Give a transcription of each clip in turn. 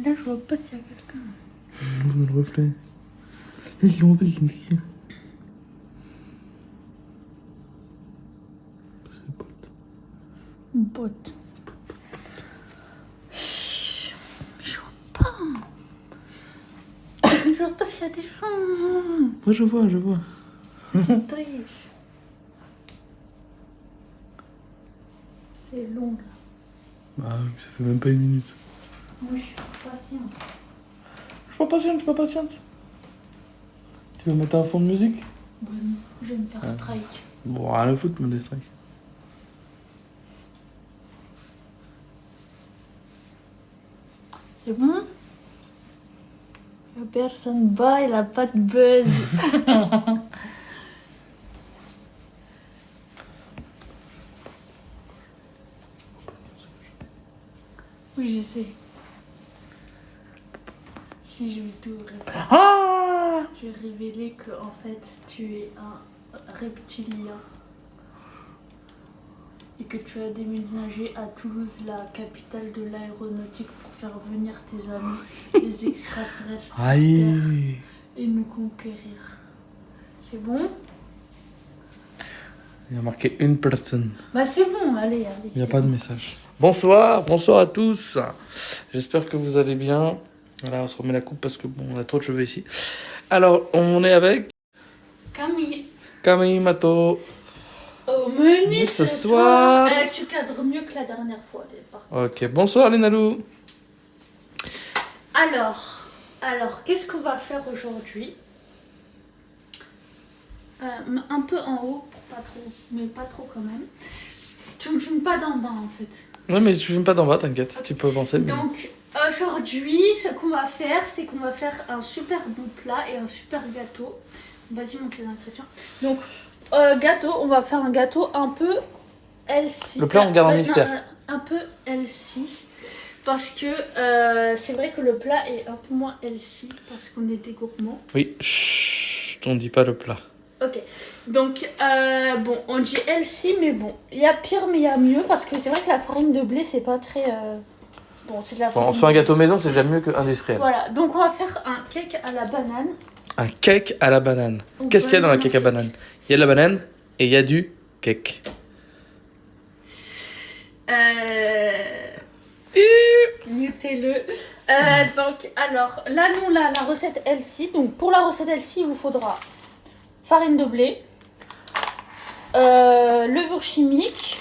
Là, je vois pas s'il y a quelqu'un. Dans le reflet. Ils l'ont pas ici. C'est pote. Mon pote. Mais je vois pas. Je vois pas s'il y a des gens. Moi je vois, je vois. Triche. C'est long là. Bah, ça fait même pas une minute. Oui, je suis patiente. Je suis pas patiente. Tu veux mettre un fond de musique? Bon, non, je vais me faire strike. Bon, à la foot, mon des strikes. C'est bon? La personne bat, elle a pas de buzz. Oui, je sais. Si je vais tout révéler. Ah! Je vais révéler que en fait tu es un reptilien et que tu as déménagé à Toulouse, la capitale de l'aéronautique, pour faire venir tes amis, les extraterrestres, sur Terre, Aïe! et nous conquérir. C'est bon? Il y a marqué une personne. Bah c'est bon, allez, allez. Il n'y a pas de message. Bonsoir, bonsoir à tous. J'espère que vous allez bien. Voilà, on se remet la coupe parce que bon, on a trop de cheveux ici. Alors, on est avec Camille, Camille Mato. au menu Ce ce soir. tu cadres mieux que la dernière fois, par contre. Ok, bonsoir Lénalou. Alors, qu'est-ce qu'on va faire aujourd'hui? Un peu en haut, pour pas trop, mais pas trop quand même. Tu me filmes pas d'en bas en fait. Ouais, mais tu filmes pas d'en bas, t'inquiète, tu peux avancer. Mais... Donc aujourd'hui, ce qu'on va faire, c'est qu'on va faire un super bon plat et un super gâteau. Vas-y, montre les ingrédients. Donc, gâteau, on va faire un gâteau un peu healthy. Le plat, on garde en mystère. Un peu healthy. Parce que c'est vrai que le plat est un peu moins healthy parce qu'on était gourmand. Oui, chut, on dit pas le plat. Ok, donc bon, on dit healthy, mais bon, il y a pire, mais il y a mieux parce que c'est vrai que la farine de blé, c'est pas très. Bon, c'est de la Bon, farine. on se fait un gâteau maison, c'est déjà mieux que industriel. Voilà, donc on va faire un cake à la banane. Un cake à la banane. Ou Qu'est-ce qu'il y a dans la banane. cake à banane? Il y a de la banane et il y a du cake. Notez-le. Donc, alors, là, nous, la recette healthy. Donc, pour la recette healthy, il vous faudra farine de blé, levure chimique,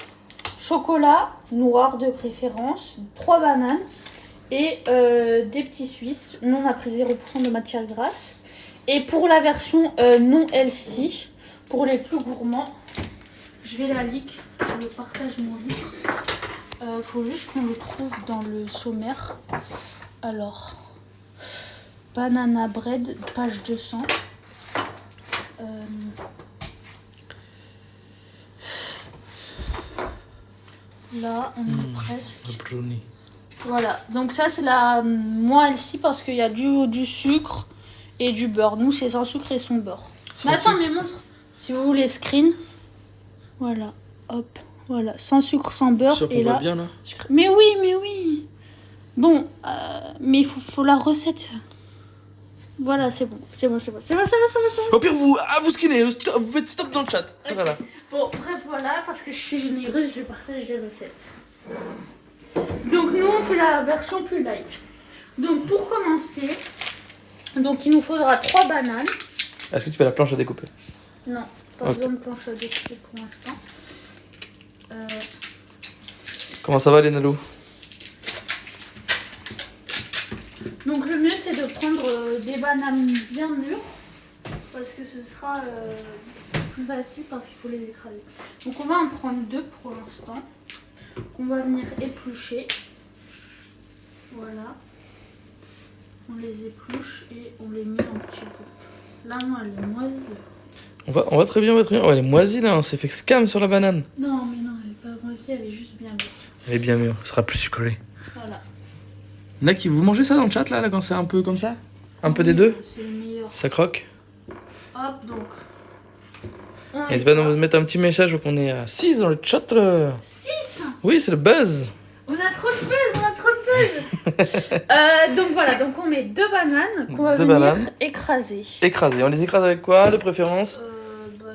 chocolat noir de préférence, 3 bananes et des petits suisses. Nous, on a pris 0% de matière grasse. Et pour la version non healthy, pour les plus gourmands, je vais la leak, je partage mon leak. Faut juste qu'on le trouve dans le sommaire. Alors, banana bread, page 200. Là, on est presque. Brownie. Voilà, donc ça c'est la moins healthy parce qu'il y a du sucre et du beurre. Nous, c'est sans sucre et sans beurre. Sans Mais attends, sucre. mais montre. Si vous voulez screen. Voilà, hop. Voilà, sans sucre, sans beurre. Sûr qu'on Et voit là, bien là. mais oui, mais oui. Bon, mais il faut la recette. Voilà, c'est bon. Au pire, vous screenez, vous faites stop dans le chat. Voilà. Bon, bref, voilà, parce que je suis généreuse, je partage les recettes. Donc, nous, on fait la version plus light. Donc, pour commencer, donc il nous faudra 3 bananes. Est-ce que tu fais la planche à découper? Non, pas Ok. besoin de planche à découper pour l'instant. Comment ça va, Lénalou? Donc le mieux c'est de prendre des bananes bien mûres parce que ce sera plus facile parce qu'il faut les écraser. Donc on va en prendre 2 pour l'instant qu'on va venir éplucher. Voilà. On les épluche et on les met en petits bouts. Là moi elle est moisie. On va très bien, on va très bien. Oh, elle est moisie là, on s'est fait scam sur la banane. Non mais non elle est pas moisie, elle est juste bien mûre. Elle est bien mûre, elle sera plus sucrée. Voilà. Il y en a qui vous mangez ça dans le chat là quand c'est un peu comme ça? Un peu des deux? C'est le meilleur. Ça croque? Hop donc. On N'hésitez pas à nous mettre un petit message qu'on est à 6 dans le chat là. 6. Oui, c'est le buzz. Oh On a trop de buzz. Donc voilà, donc on met 2 bananes qu'on va venir écraser. Écraser. On les écrase avec quoi, de préférence?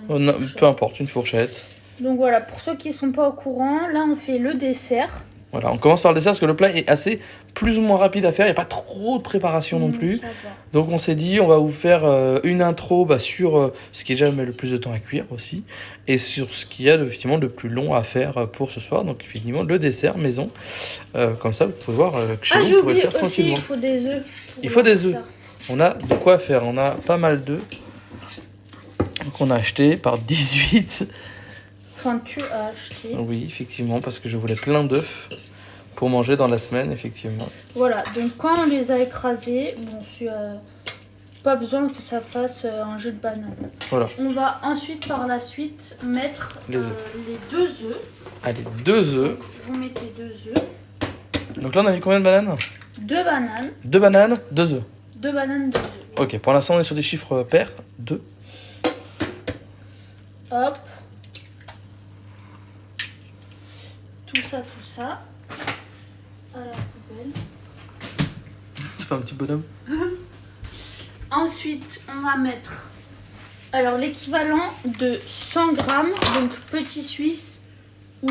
Peu importe, une fourchette. Donc voilà, pour ceux qui sont pas au courant, là on fait le dessert. Voilà, on commence par le dessert parce que le plat est assez plus ou moins rapide à faire, il n'y a pas trop de préparation non plus. Donc on s'est dit, on va vous faire une intro sur ce qui est déjà met le plus de temps à cuire aussi, et sur ce qu'il y a effectivement de plus long à faire pour ce soir. Donc effectivement le dessert maison, comme ça vous pouvez voir que chez vous vous pouvez le faire tranquillement. Il faut des œufs. Il faut des œufs. On a de quoi faire, on a pas mal d'œufs qu'on a acheté par 18. Enfin, tu as acheté. Oui, effectivement, parce que je voulais plein d'œufs pour manger dans la semaine, effectivement. Voilà, donc quand on les a écrasés, bon, pas besoin que ça fasse un jus de banane. Voilà. On va ensuite, par la suite, mettre les 2 œufs. Allez, 2 œufs. Vous mettez 2 œufs. Donc là, on a mis combien de bananes? 2 bananes. 2 bananes, 2 œufs. 2 bananes, 2 œufs. Ok, pour l'instant, on est sur des chiffres pairs. 2. Hop. Tout ça. À la poubelle. Tu fais un petit bonhomme. Ensuite, on va mettre l'équivalent de 100 grammes, donc petit suisse ou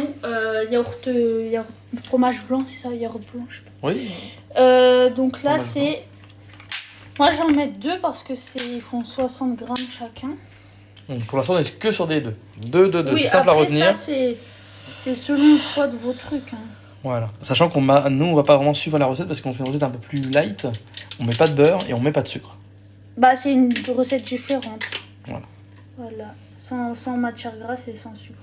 yaourt fromage blanc, c'est ça, yaourt blanc, je sais pas. Oui. Donc là, c'est... Moi, j'en mets 2 parce que ils font 60 grammes chacun. Donc, pour l'instant, on est que sur des 2. 2, oui, c'est simple à retenir. Ça, c'est selon le choix de vos trucs. Hein. Voilà. Sachant nous, on va pas vraiment suivre la recette parce qu'on fait une recette un peu plus light. On met pas de beurre et on met pas de sucre. Bah, c'est une recette différente. Voilà. Sans matière grasse et sans sucre.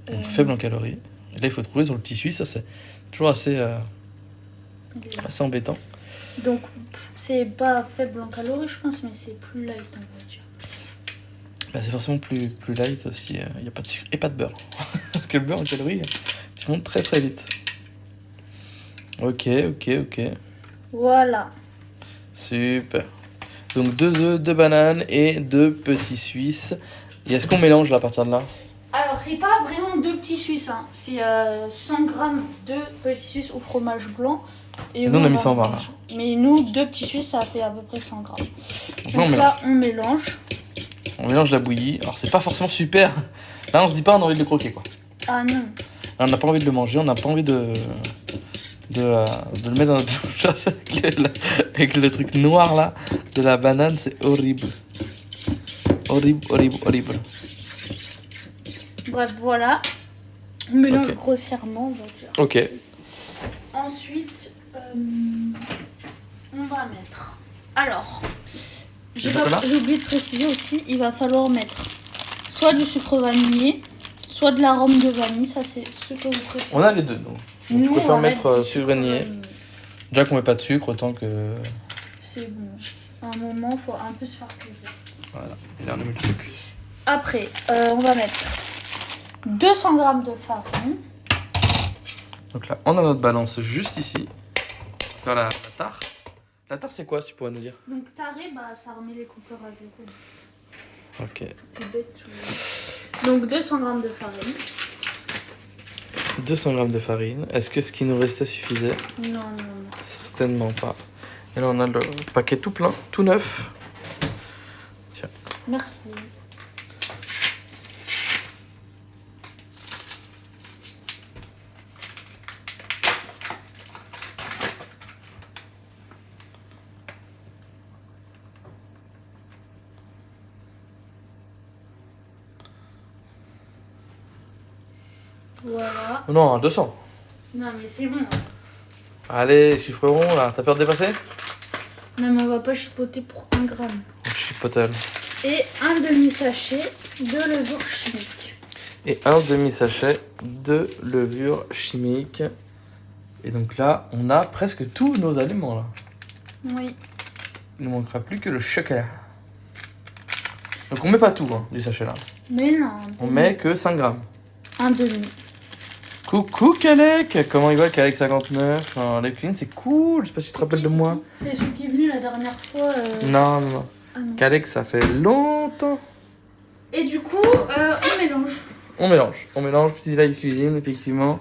Donc, faible en calories. Et là, il faut trouver sur le petit suisse. Ça, c'est toujours assez embêtant. Donc, c'est pas faible en calories, je pense, mais c'est plus light, on va dire. Bah, c'est forcément plus light si il n'y a pas de sucre et pas de beurre. Parce que le beurre en calories, tu montes très très vite. Ok. Voilà. Super. Donc 2 œufs, 2 bananes et 2 petits suisses. Et est-ce qu'on mélange là à partir de là? Alors, c'est pas vraiment 2 petits suisses, hein. C'est 100 grammes de petits suisses au fromage blanc. Et nous, on a mis 120 là. Mais nous, 2 petits suisses, ça fait à peu près 100 grammes. Donc là, on mélange. On mélange la bouillie. Alors, c'est pas forcément super. Là, on se dit pas, on a envie de le croquer, quoi. Ah non. Là, on n'a pas envie de le manger, on n'a pas envie de le mettre dans notre bouche avec le truc noir là de la banane, c'est horrible. Horrible. Bref, voilà. On mélange grossièrement, on va dire. Ok. Ensuite, on va mettre... Alors, j'ai oublié de préciser aussi, il va falloir mettre soit du sucre vanillé, soit de l'arôme de vanille, ça c'est ce que vous préférez. On a les deux, donc. Nous, on préfère mettre sucre vanillé. Déjà qu'on met pas de sucre, autant que... C'est bon. À un moment, il faut un peu se faire plaisir. Voilà, et là on a mis le sucre. Après, on va mettre 200 grammes de farine. Donc là, on a notre balance juste ici. Faire la tare. La tare, c'est quoi, si tu pourrais nous dire? Donc taré, ça remet les coupeurs à zéro. Ok. C'est bête. Donc 200 grammes de farine. 200 grammes de farine. Est-ce que ce qui nous restait suffisait? Non. Certainement pas. Et là, on a le paquet tout plein, tout neuf. Tiens. Merci. Voilà. Non, 200. Non, mais c'est bon. Allez, chiffrerons là. T'as peur de dépasser? Non, mais on va pas chipoter pour 1 gramme. Chipotel. Et un demi-sachet de levure chimique. Et un demi-sachet de levure chimique. Et donc là, on a presque tous nos aliments là. Oui. Il ne manquera plus que le chocolat. Donc on met pas tout du sachet là. Mais non. On met que 5 grammes. Un demi. Coucou Kalek. Comment il va Kalek 59? Les cuisines c'est cool, je sais pas si tu te rappelles de moi. C'est celui qui est venu la dernière fois. Non. Ah non. Kalek ça fait longtemps. Et du coup, on mélange. On mélange, petit live cuisine effectivement.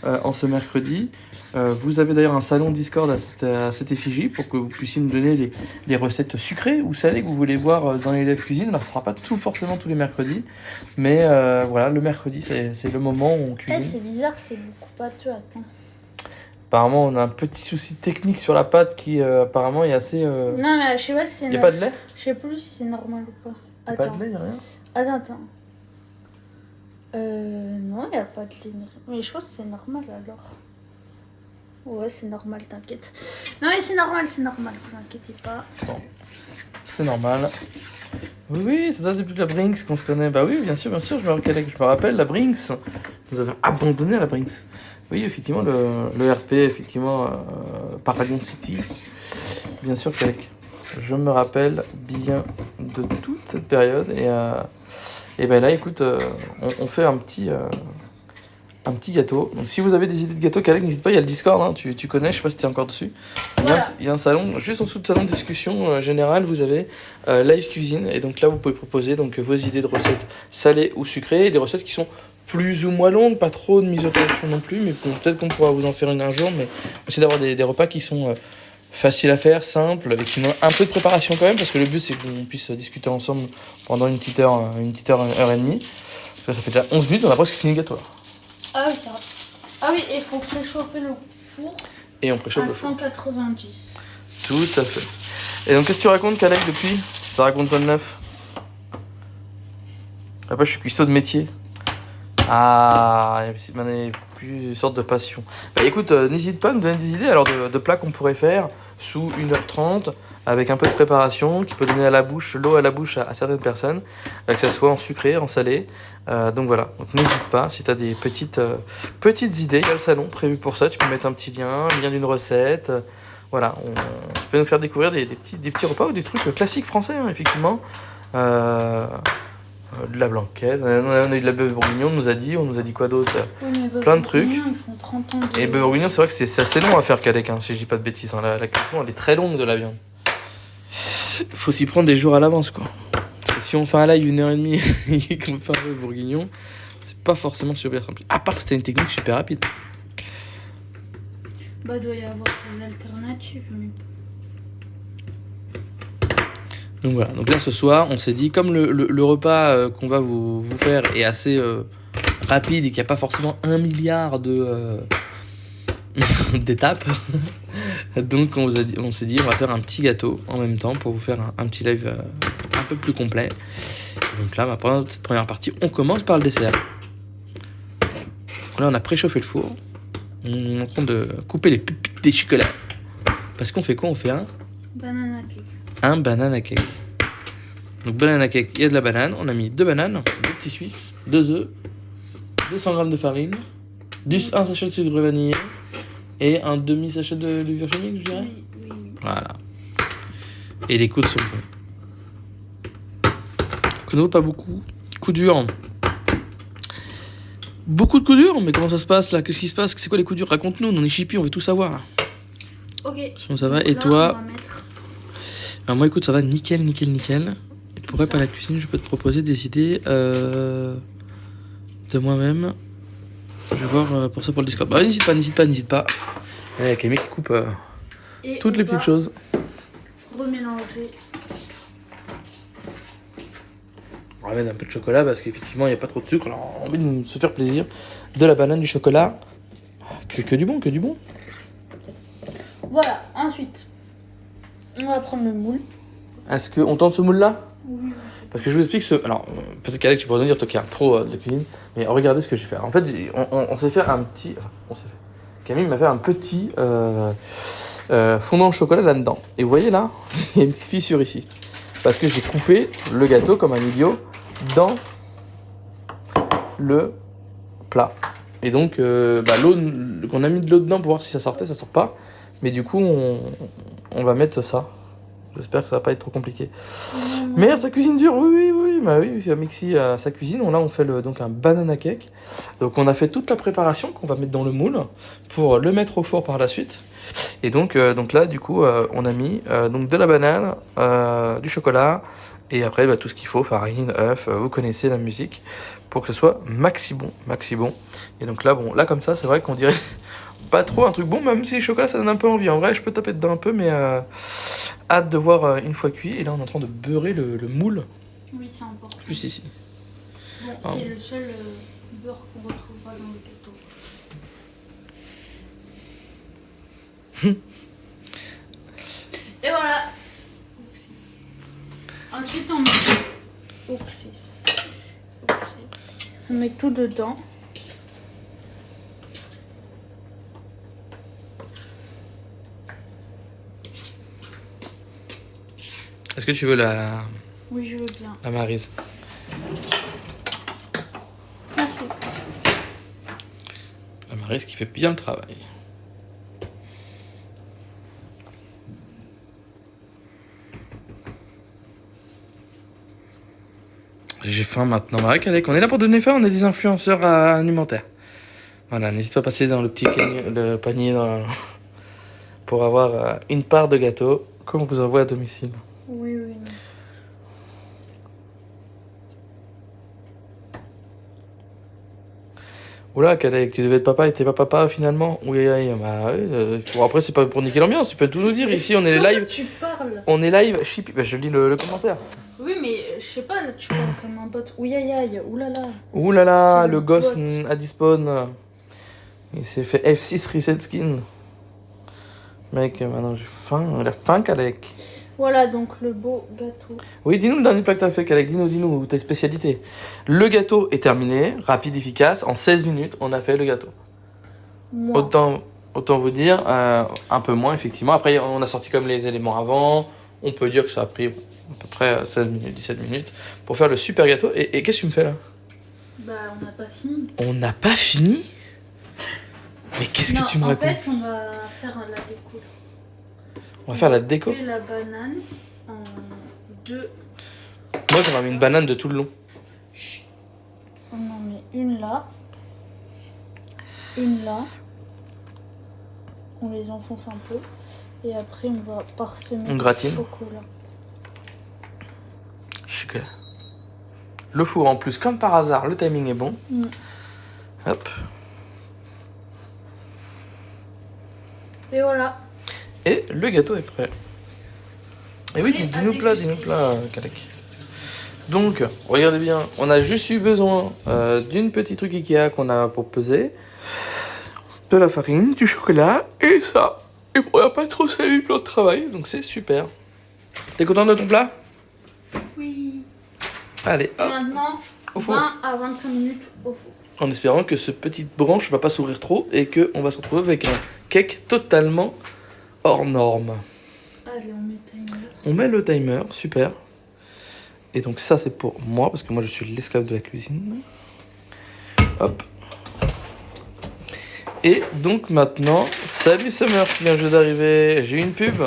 en ce mercredi. Vous avez d'ailleurs un salon Discord à cette effigie pour que vous puissiez nous donner les recettes sucrées ou salées que vous voulez voir dans les Live Cuisine. Alors, ce ne sera pas forcément tous les mercredis, mais voilà, le mercredi, c'est le moment où on cuisine. C'est bizarre, c'est beaucoup pâteux, attends. Apparemment, on a un petit souci technique sur la pâte qui apparemment est assez... Non, mais je sais pas si c'est... Il n'y a pas de lait? Je sais plus si c'est normal ou pas. Il n'y a pas de lait, il n'y a rien? Attends. Non, il n'y a pas de lait. Mais je pense que c'est normal alors. Ouais, c'est normal, t'inquiète. Non, mais c'est normal, vous inquiétez pas. Bon, c'est normal. Oui, ça date depuis la Brinks qu'on se connaît. Bah oui, bien sûr, je me rappelle, la Brinks. Nous avons abandonné la Brinks. Oui, effectivement, le RP, effectivement, Paragon City. Bien sûr qu'avec. Je me rappelle bien de toute cette période. Et ben là, écoute, on fait un petit gâteau. Donc si vous avez des idées de gâteaux, Kalek, n'hésite pas, il y a le Discord, hein, tu connais, je sais pas si tu es encore dessus. Il y a un salon, juste en dessous de salon de discussion générale, vous avez Live Cuisine. Et donc là, vous pouvez proposer donc, vos idées de recettes salées ou sucrées. Et des recettes qui sont plus ou moins longues, pas trop de mise au tension non plus. Mais bon, peut-être qu'on pourra vous en faire une un jour. Mais essayez d'avoir des repas qui sont faciles à faire, simples, avec un peu de préparation quand même. Parce que le but, c'est qu'on puisse discuter ensemble pendant une petite heure, heure et demie. Parce que ça fait déjà 11 minutes, on a presque fini le gâteau là. Ah oui, ça va. Ah oui, et il faut préchauffer le four et on préchauffe à 190. Tout à fait. Et donc, qu'est-ce que tu racontes, Kalek, depuis? Ça raconte quoi de neuf? Là-bas, je suis cuistot de métier. Ah, il y a plus une sorte de passion. Bah écoute, n'hésite pas à nous donner des idées alors de plats qu'on pourrait faire sous 1h30 avec un peu de préparation qui peut donner l'eau à la bouche à certaines personnes, que ce soit en sucré, en salé. Donc voilà, donc n'hésite pas si tu as des petites idées. Il y a le salon prévu pour ça, tu peux mettre un petit lien d'une recette. Voilà, tu peux nous faire découvrir des petits repas ou des trucs classiques français, hein, effectivement. De la blanquette, on a eu de la bœuf bourguignon, on nous a dit quoi d'autre? Plein de trucs. Ils font 30 ans de... Et bœuf bourguignon, c'est vrai que c'est assez long à faire, Kalek, hein, si je dis pas de bêtises. Hein. La cuisson, elle est très longue de la viande. Il faut s'y prendre des jours à l'avance, quoi. Parce que si on fait un live 1h30 et qu'on fait un bœuf bourguignon, c'est pas forcément super simple. À part que c'était une technique super rapide. Bah, doit y avoir des alternatives, mais... Donc voilà, donc là ce soir on s'est dit comme le repas qu'on va vous faire est assez rapide et qu'il n'y a pas forcément 1 milliard d'étapes, donc on s'est dit on va faire un petit gâteau en même temps pour vous faire un petit live un peu plus complet. Et donc là pendant cette première partie on commence par le dessert. Là on a préchauffé le four, on est en train de couper les pépites des chocolats. Parce qu'on fait quoi? On fait un banana cake. Un banana cake. Donc banana cake, il y a de la banane, on a mis 2 bananes, 2 petits suisses, 2 œufs, 200 g de farine, un sachet de sucre vanillé et un demi-sachet de levure chimique, je dirais. Oui. Voilà. Et les coups sont bons. Coups pas beaucoup. Coup dur. Beaucoup de coups durs, mais comment ça se passe là? Qu'est-ce qui se passe? C'est quoi les coups durs? Raconte-nous, on est chippy, on veut tout savoir. Ok. Comment ça va? Et là, toi? on va mettre... Alors moi écoute, ça va nickel. Et pour pas la cuisine, je peux te proposer des idées de moi-même. Je vais voir pour ça pour le Discord. Bah n'hésite pas. Il y a Camille qui coupe toutes les petites choses. Remélanger. On va mettre un peu de chocolat parce qu'effectivement il n'y a pas trop de sucre. Alors on a envie de se faire plaisir. De la banane, du chocolat. Que du bon. Voilà, ensuite, on va prendre le moule. Est-ce qu'on tente ce moule-là? Oui. Parce que je vous explique ce... Alors, peut-être qu'Alex, tu pourrais nous dire, toi qui es un pro de la cuisine, mais regardez ce que j'ai fait. En fait, on s'est fait un petit... Camille m'a fait un petit fondant au chocolat là-dedans. Et vous voyez là, il y a une petite fissure ici. Parce que j'ai coupé le gâteau comme un idiot dans le plat. Et donc, l'eau, qu'on a mis de l'eau dedans pour voir si ça sortait, ça sort pas. Mais du coup, on va mettre ça. J'espère que ça va pas être trop compliqué. Merde, sa cuisine dure, oui. Bah oui, Mixi a sa cuisine. Là, on fait donc un banana cake. Donc, on a fait toute la préparation qu'on va mettre dans le moule pour le mettre au four par la suite. Et donc là, du coup, on a mis donc de la banane, du chocolat Et après, bah, tout ce qu'il faut, farine, œufs, vous connaissez la musique, pour que ce soit maxi bon. Et donc là, bon, là comme ça, c'est vrai qu'on dirait pas trop un truc bon, même si les chocolats, ça donne un peu envie. En vrai, je peux taper dedans un peu, mais hâte de voir une fois cuit. Et là, on est en train de beurrer le moule, Oui, c'est important. juste ici. Bon, Ah. c'est le seul beurre qu'on retrouvera dans le gâteau. Et voilà. Ensuite, on met... On met tout dedans. Est-ce que tu veux la Oui, je veux bien. Maryse? Merci. La Maryse qui fait bien le travail. J'ai faim maintenant. Bah, Alec, on est là pour donner faim, on est des influenceurs alimentaires. Voilà, n'hésite pas à passer dans le panier pour avoir une part de gâteau, comme on vous envoie à domicile. Oui. Oula, Alec, tu devais être papa et t'es pas papa finalement. Oui, bah, bon, après, c'est pas pour niquer l'ambiance, tu peux tout nous dire. Ici, on est live. Tu parles. On est live. Bah, je lis le commentaire. Oui, mais je sais pas, là, tu parles comme un bot. Oui, aïe, oulala. Oulala, C'est le le gosse bot. a dispawn. Il s'est fait F6 reset skin. Mec, maintenant j'ai faim. Il a faim, Alec. Voilà donc le beau gâteau. Oui, dis-nous le dernier plat que t'as fait, Alec. Dis-nous tes spécialités. Le gâteau est terminé, rapide, efficace. En 16 minutes, on a fait le gâteau. Moi. Autant vous dire, un peu moins, effectivement. Après, on a sorti comme les éléments avant. On peut dire que ça a pris à peu près 16 minutes, 17 minutes pour faire le super gâteau. Et qu'est-ce que tu me fais là? Bah, on n'a pas fini. On n'a pas fini? Mais qu'est-ce que tu me racontes? En fait, on va faire la déco. On va faire la déco. Couper la banane en deux. Moi, j'aurais mis une banane de tout le long. On en met une là. Une là. On les enfonce un peu. Et après, on va parsemer On de gratine. chocolat. Chocolat. Le four en plus, comme par hasard, le timing est bon. Hop. Et voilà. Et le gâteau est prêt. Et oui, Et dis-nous avec plat, Kalek. Donc, regardez bien, on a juste eu besoin d'une petite truc Ikea qu'on a pour peser, de la farine, du chocolat et ça. Et on n'a pas trop salé le plan de travail, donc c'est super. T'es content de ton plat? Oui. Allez, Et hop, maintenant, au four. 20 à 25 minutes au four. En espérant que ce petite branche va pas s'ouvrir trop et qu'on va se retrouver avec un cake totalement hors norme. Allez, on met timer. On met le timer, super. Et donc ça c'est pour moi, parce que moi je suis l'esclave de la cuisine. Hop. Et donc maintenant, salut Summer, tu viens juste d'arriver. J'ai eu une pub,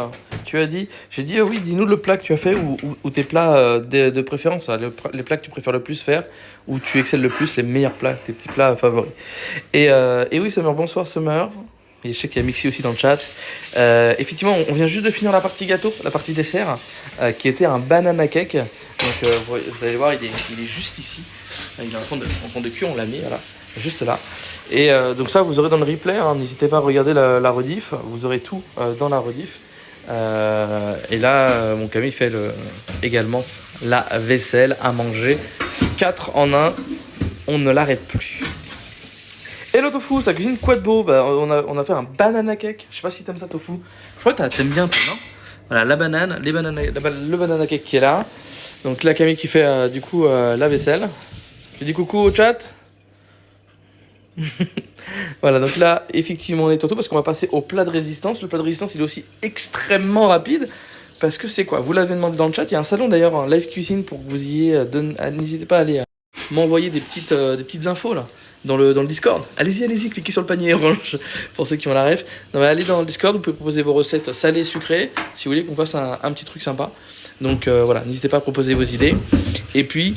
tu as dit. J'ai dit, oui, dis-nous le plat que tu as fait ou tes plats de préférence, hein, les plats que tu préfères le plus faire, où tu excelles le plus, les meilleurs plats, tes petits plats favoris. Et oui Summer, bonsoir Summer. Et je sais qu'il y a Mixi aussi dans le chat. Effectivement, on vient juste de finir la partie gâteau, la partie dessert, qui était un banana cake. Donc vous allez voir, il est juste ici. Il est en train de cuire, on l'a mis, voilà, juste là. Et donc ça, vous aurez dans le replay, hein, n'hésitez pas à regarder la rediff, vous aurez tout dans la rediff. Et là, mon Camille fait également la vaisselle à manger. 4 en 1, on ne l'arrête plus. Hello Tofu, ça cuisine quoi de beau? Bah, on a fait un banana cake. Je sais pas si t'aimes ça, Tofu. Je crois que t'aimes bien, toi, non? Voilà, la banane, le banana cake qui est là. Donc la Camille qui fait du coup la vaisselle. Tu dis coucou au chat. Voilà, donc là, effectivement, on est tantôt parce qu'on va passer au plat de résistance. Le plat de résistance, il est aussi extrêmement rapide. Parce que c'est quoi? Vous l'avez demandé dans le chat. Il y a un salon d'ailleurs, en live cuisine, pour que vous y ayez. N'hésitez pas à aller m'envoyer des petites infos là. Dans le Discord. Allez-y, cliquez sur le panier orange pour ceux qui ont la ref. Non, mais allez dans le Discord, vous pouvez proposer vos recettes salées, sucrées, si vous voulez qu'on fasse un petit truc sympa. Donc voilà, n'hésitez pas à proposer vos idées. Et puis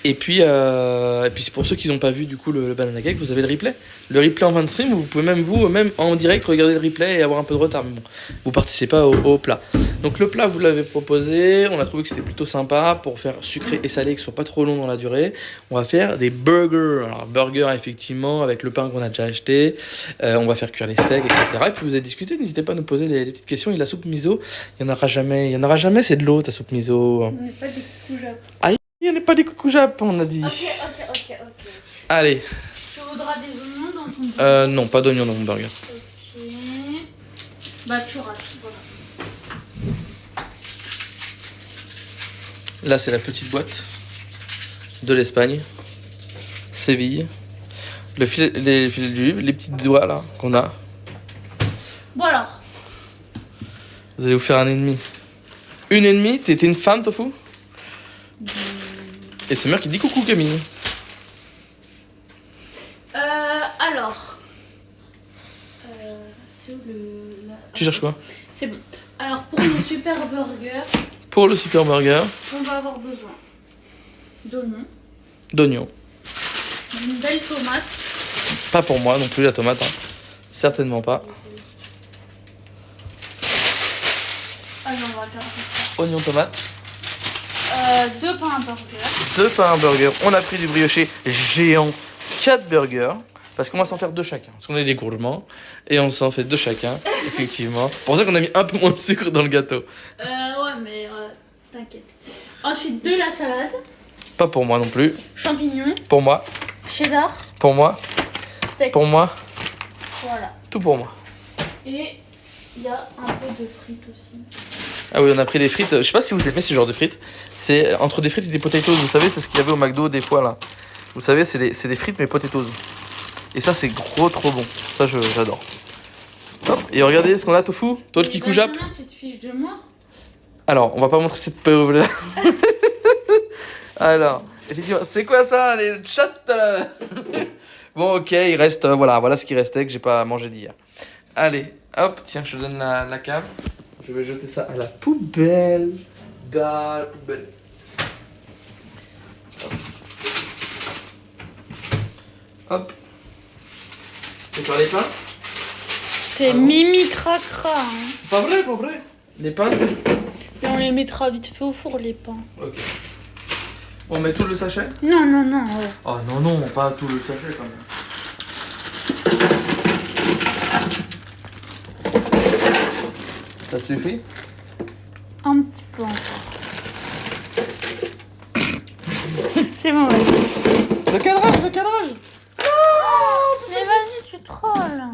c'est pour ceux qui n'ont pas vu du coup le banana cake, vous avez le replay. Le replay en fin de stream, vous pouvez même en direct regarder le replay et avoir un peu de retard. Mais bon, vous participez pas au plat. Donc le plat, vous l'avez proposé, on a trouvé que c'était plutôt sympa pour faire sucré et salé, que ce soit pas trop long dans la durée. On va faire des burgers. Alors burgers effectivement avec le pain qu'on a déjà acheté. On va faire cuire les steaks, etc. Et puis vous avez discuté, n'hésitez pas à nous poser les petites questions. Et la soupe miso, il n'y en aura jamais, c'est de l'eau ta soupe miso. On n'est pas des kikoujap. Ah, il n'y en a pas des coucou-jap, on a dit. Ok. Allez. Tu voudras des oignons dans ton Non, pas d'oignons dans mon burger. Ok. Bah tu rates, voilà. Là, c'est la petite boîte de l'Espagne. Séville. Les filets d'huile, les petites doigts là qu'on a. Bon alors. Vous allez vous faire un ennemi. Une ennemie? T'étais une femme, Tofu? Et ce mec qui dit coucou Camille. Alors. C'est où Tu cherches quoi? C'est bon. Alors pour le super burger, Pour le super burger, on va avoir besoin d'oignons. d'une belle tomate. Pas pour moi non plus la tomate. Hein. Certainement pas. Ah non, on va faire ça. Oignons, tomate. 2 pains à burger. 2 pains à burger. On a pris du brioché géant. 4 burgers. Parce qu'on va s'en faire 2 chacun. Parce qu'on est des gourmands. Et on s'en fait 2 chacun. Effectivement. C'est pour ça qu'on a mis un peu moins de sucre dans le gâteau. Ouais, mais t'inquiète. Ensuite, de la salade. Pas pour moi non plus. Champignons. Pour moi. Cheddar. Pour moi. Steak. Pour moi. Voilà. Tout pour moi. Et il y a un peu de frites aussi. Ah oui, on a pris des frites. Je sais pas si vous aimez ce genre de frites. C'est entre des frites et des potatoes. Vous savez, c'est ce qu'il y avait au McDo des fois là. Vous savez, c'est des frites mais potatoes. Et ça, c'est trop bon. Ça, j'adore. Hop. Et regardez ce qu'on a, Tofu. Toi, le kikoujap. Tu te fiches de moi? Alors, on va pas montrer cette preuve là. Alors, effectivement, c'est quoi ça, les chats là? Bon, ok, il reste. Voilà ce qui restait que j'ai pas mangé d'hier. Allez, hop, tiens, je te donne la cave. Je vais jeter ça à la poubelle. Dans la poubelle. Hop. Tu veux faire les pains? C'est Mimi Cracra. Hein. Pas vrai. Les pains? Et on les mettra vite fait au four, les pains. Ok. On met tout le sachet? Non. Ouais. Oh non, pas tout le sachet quand même. Ça te suffit? Un petit peu encore. C'est bon, vas-y. Le cadrage! Mais vas-y, tu trolles.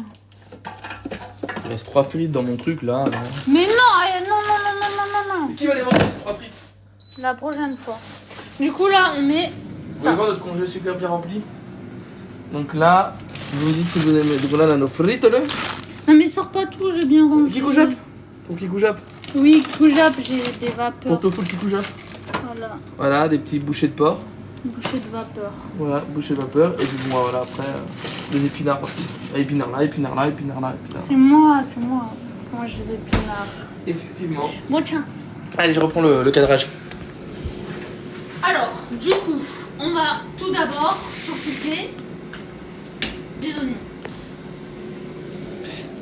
Il reste 3 frites dans mon truc là. Mais non. Qui va les manger ces 3 frites? La prochaine fois. Du coup, là, on met Vous ça. voulez voir notre congé super bien rempli? Donc là, vous me dites si vous aimez. Donc là, on a nos frites là. Non, mais sors pas tout, j'ai bien rempli. Kikoujap? Pour Kikoujap? Oui, Kikoujap, j'ai des Pour vapeurs. Tofu le Kikoujap? Voilà, Voilà, des petits bouchées de porc. bouchée de vapeur. Voilà, bouchée de vapeur. Et puis moi, voilà, après, des épinards partout. Épinards là. C'est moi. Moi, je les épinards. Effectivement. Bon, tiens. Allez, je reprends le cadrage. Alors, du coup, on va tout d'abord s'occuper des oignons.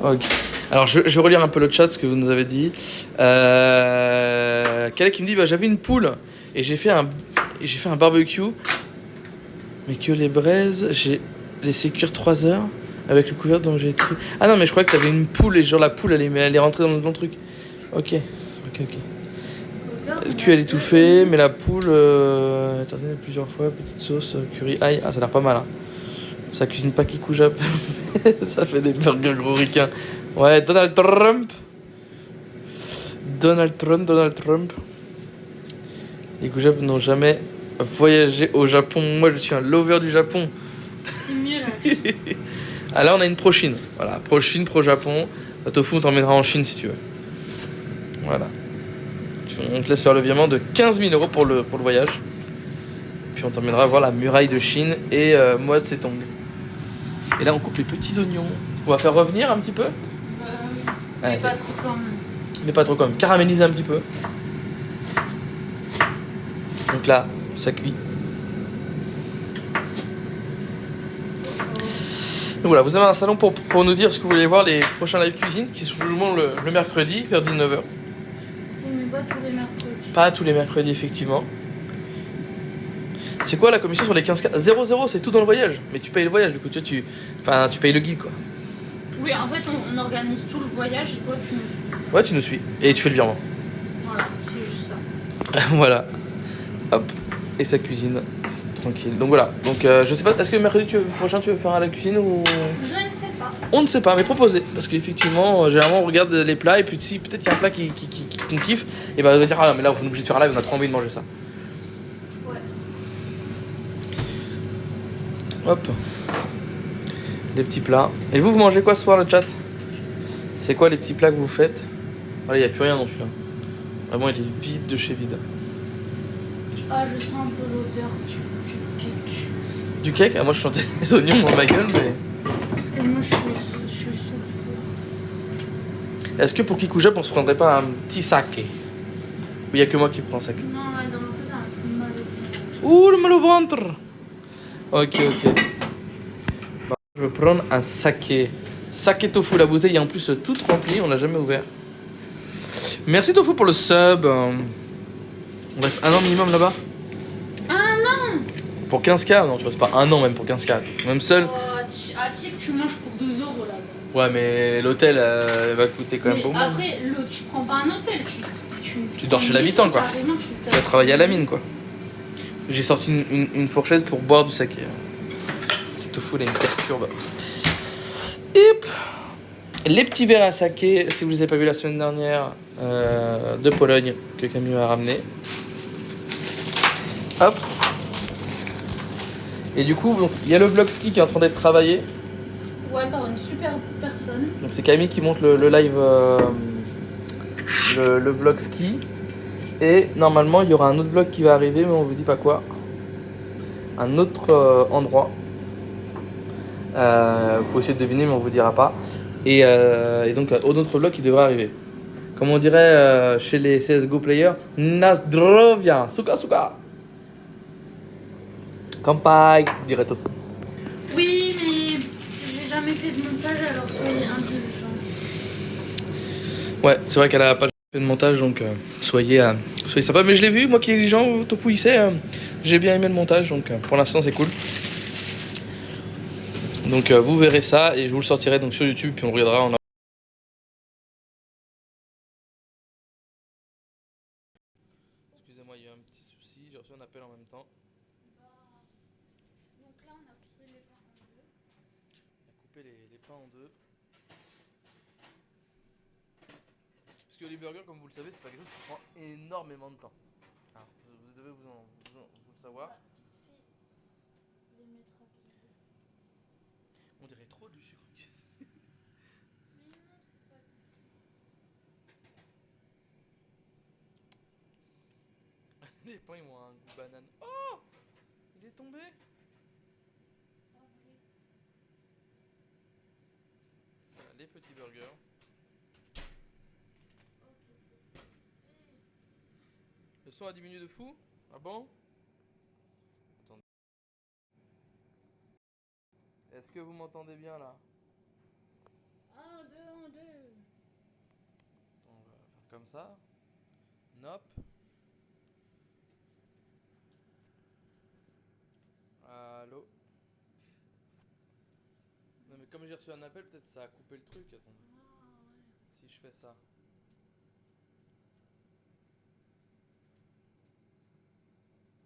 Ok. Alors, je vais relire un peu le chat, ce que vous nous avez dit. Quelqu'un qui me dit, j'avais une poule et j'ai fait un barbecue, mais que les braises, j'ai laissé cuire 3 heures avec le couvercle dont j'ai été fait. Ah non, mais je croyais que t'avais une poule et genre la poule, elle est rentrée dans le truc. Ok. Le cul, elle est étouffée, mais la poule, tartinée plusieurs fois, petite sauce, curry, ail. Ah, ça a l'air pas mal. Hein. Ça cuisine pas Kikoujap. Ça fait des burgers gros ricains. Ouais, Donald Trump. Les Kikoujap n'ont jamais voyagé au Japon. Moi, je suis un lover du Japon. C'est mieux là. Ah là, on a une pro-Chine. Voilà, pro-Chine, pro-Japon. Tofu, on t'emmènera en Chine si tu veux. Voilà. On te laisse faire le virement de 15 000 € pour le voyage. Puis on t'emmènera voir la muraille de Chine et Moa Tse-tung. Et là, on coupe les petits oignons. On va faire revenir un petit peu. Mais pas trop quand même. Mais pas trop quand même. Caraméliser un petit peu. Donc là, ça cuit. Donc voilà, vous avez un salon pour nous dire ce que vous voulez voir les prochains live cuisine qui sont toujours le mercredi vers 19h. Pas tous les mercredis, effectivement. C'est quoi la commission sur les 15K? 0,0, c'est tout dans le voyage. Mais tu payes le voyage, du coup, tu payes le guide, quoi. Oui, en fait, on organise tout le voyage et toi, tu nous suis. Ouais, tu nous suis. Et tu fais le virement. Voilà, c'est juste ça. Voilà. Hop. Et sa cuisine. Tranquille. Donc voilà. Donc je sais pas, est-ce que mercredi prochain tu veux faire à la cuisine ou... Je ne sais pas. On ne sait pas, mais proposez. Parce qu'effectivement, généralement, on regarde les plats et puis si peut-être qu'il y a un plat qu'on kiffe, et bah on va dire, ah non, mais là, on est obligé de faire un live, on a trop envie de manger ça. Ouais. Hop. Les petits plats. Et vous mangez quoi ce soir, le chat? C'est quoi les petits plats que vous faites? Voilà, il n'y a plus rien dans celui-là. Vraiment, il est vide de chez vide. Ah, je sens un peu l'odeur du cake. Du cake? Ah, moi, je chantais les oignons dans ma gueule, mais... Parce que moi, je suis sous le four. Est-ce que pour Kikoujap, on se prendrait pas un petit saké? Ou il n'y a que moi qui prends un saké? Non, ouais, dans mon fait, un peu mal au ventre. Ouh, le mal au ventre! Ok. Bah, je vais prendre un saké. Saké tofu, la bouteille est en plus toute remplie, on l'a jamais ouvert. Merci tofu pour le sub. On reste un an minimum là-bas? Un an! Pour 15K? Non, tu restes pas un an même pour 15K. Même seul. Tu sais que tu manges pour 2 euros là-bas. Ouais, mais l'hôtel va coûter quand même Mais beaucoup. après, tu prends pas un hôtel, Tu dors chez l'habitant, quoi. Carrément, Tu vas travailler à la mine, quoi. J'ai sorti une fourchette pour boire du saké. C'est tofu, là, il me perturbe. Hip. Les petits verres à saké, si vous les avez pas vus la semaine dernière, de Pologne, que Camille m'a ramené. Hop. Et du coup, il y a le vlog ski qui est en train d'être travaillé. Ouais, par une super personne. Donc c'est Camille qui monte le live, le vlog ski. Et normalement, il y aura un autre vlog qui va arriver, mais on vous dit pas quoi. Un autre endroit. Vous pouvez essayer de deviner, mais on vous dira pas. Et donc, un autre vlog qui devrait arriver. Comme on dirait chez les CSGO players, Nazdrovia, Suka Suka. Kampai, dirait Tofu. Oui, mais j'ai jamais fait de montage, alors soyez indulgents. Ouais, c'est vrai qu'elle a pas fait de montage, donc soyez sympa. Mais je l'ai vu, moi qui est exigeant, Tofu il sait, j'ai bien aimé le montage, donc pour l'instant c'est cool. Donc vous verrez ça et je vous le sortirai donc sur YouTube, puis on le regardera en... Excusez-moi, il y a eu un petit souci, j'ai reçu un appel en même temps. Donc là, on a coupé les pains en deux. On a coupé les pains en deux. Parce que les burgers, comme vous le savez, c'est pas quelque chose qui prend énormément de temps. Alors, vous devez vous le savoir. Les mettre à cuire. On dirait trop du sucre. Mais non, c'est pas du Les pains, ils ont un goût banane. Oh! Il est tombé! Voilà, les petits burgers. Le son a diminué de fou? Ah bon? Attendez. Est-ce que vous m'entendez bien là? 1, 2, 1, 2. On va faire comme ça. Nop. Allô? Non mais comme j'ai reçu un appel, peut-être ça a coupé le truc. Attendez. Si je fais ça.